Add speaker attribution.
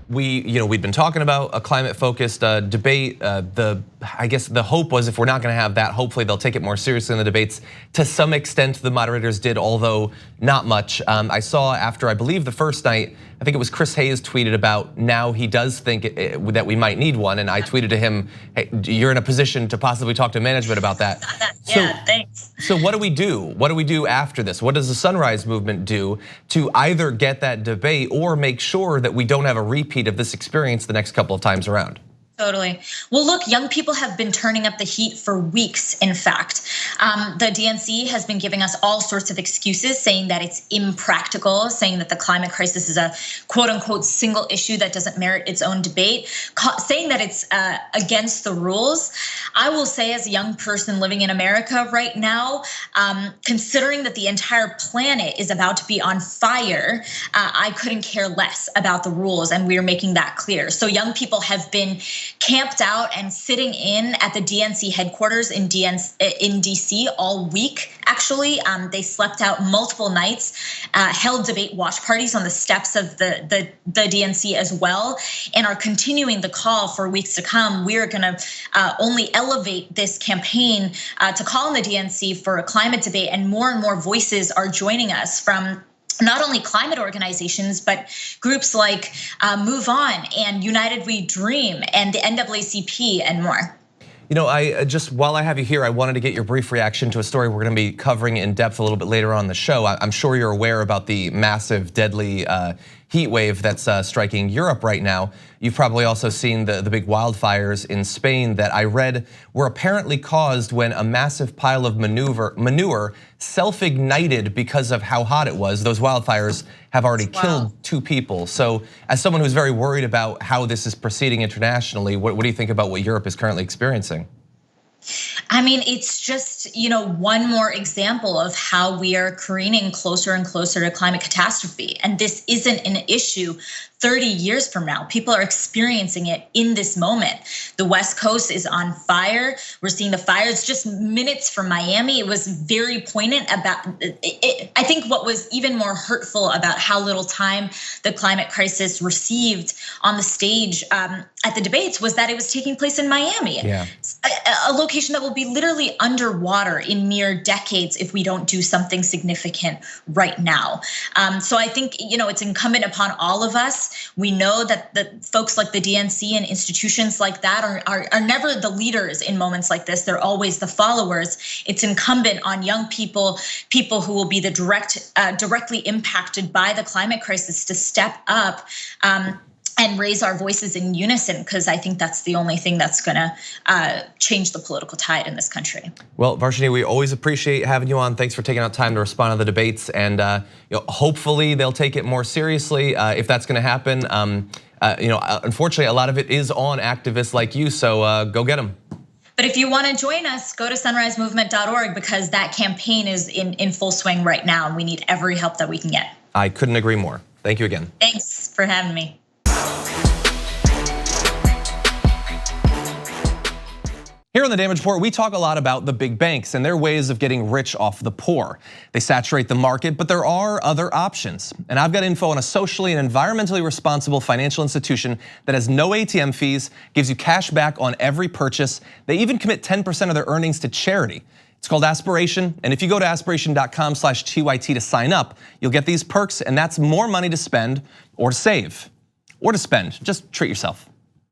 Speaker 1: we'd been talking about a climate-focused debate. I guess the hope was if we're not going to have that, hopefully they'll take it more seriously in the debates. To some extent, the moderators did, although not much. I saw after, I believe, the first night, I think it was Chris Hayes tweeted about now he does think that we might need one, and I tweeted to him, hey, you're in a position to possibly talk to management about that.
Speaker 2: Yeah, thanks.
Speaker 1: So what do we do? What do we do after this? What does the Sunrise Movement do to either get that debate or make sure that we don't have a repeat of this experience the next couple of times around?
Speaker 2: Totally. Well, look, young people have been turning up the heat for weeks, in fact. The DNC has been giving us all sorts of excuses, saying that it's impractical, saying that the climate crisis is a quote unquote single issue that doesn't merit its own debate, saying that it's against the rules. I will say, as a young person living in America right now, considering that the entire planet is about to be on fire, I couldn't care less about the rules, and we are making that clear. So young people have been camped out and sitting in at the DNC headquarters in DC all week. Actually, they slept out multiple nights, held debate watch parties on the steps of the DNC as well, and are continuing the call for weeks to come. We are going to only elevate this campaign to call on the DNC for a climate debate, and more voices are joining us from not only climate organizations, but groups like Move On and United We Dream and the NAACP and more.
Speaker 1: I just, while I have you here, I wanted to get your brief reaction to a story we're going to be covering in depth a little bit later on the show. I'm sure you're aware about the massive, deadly heat wave that's striking Europe right now. You've probably also seen the big wildfires in Spain that I read were apparently caused when a massive pile of manure self-ignited because of how hot it was. Those wildfires have already killed 2 people. So as someone who's very worried about how this is proceeding internationally, what do you think about what Europe is currently experiencing?
Speaker 2: I mean, it's just, one more example of how we are careening closer and closer to climate catastrophe. And this isn't an issue 30 years from now. People are experiencing it in this moment. The West Coast is on fire. We're seeing the fires just minutes from Miami. It was very poignant about it. I think what was even more hurtful about how little time the climate crisis received on the stage at the debates was that it was taking place in Miami.
Speaker 1: Yeah.
Speaker 2: A location that will be literally underwater in mere decades if we don't do something significant right now. So I think, it's incumbent upon all of us. We know that the folks like the DNC and institutions like that are never the leaders in moments like this. They're always the followers. It's incumbent on young people who will be the directly impacted by the climate crisis to step up and raise our voices in unison, because I think that's the only thing that's gonna change the political tide in this country. Well,
Speaker 1: Varshini, we always appreciate having you on. Thanks for taking out time to respond to the debates, and hopefully they'll take it more seriously if that's gonna happen. Unfortunately, a lot of it is on activists like you, so go get them.
Speaker 2: But if you want to join us, go to sunrisemovement.org, because that campaign is in full swing right now, and we need every help that we can get.
Speaker 1: I couldn't agree more. Thank you again.
Speaker 2: Thanks for having me.
Speaker 1: Here on the Damage Report, we talk a lot about the big banks and their ways of getting rich off the poor. They saturate the market, but there are other options. And I've got info on a socially and environmentally responsible financial institution that has no ATM fees, gives you cash back on every purchase. They even commit 10% of their earnings to charity. It's called Aspiration, and if you go to aspiration.com/TYT to sign up, you'll get these perks, and that's more money to spend or to save or to spend. Just treat yourself.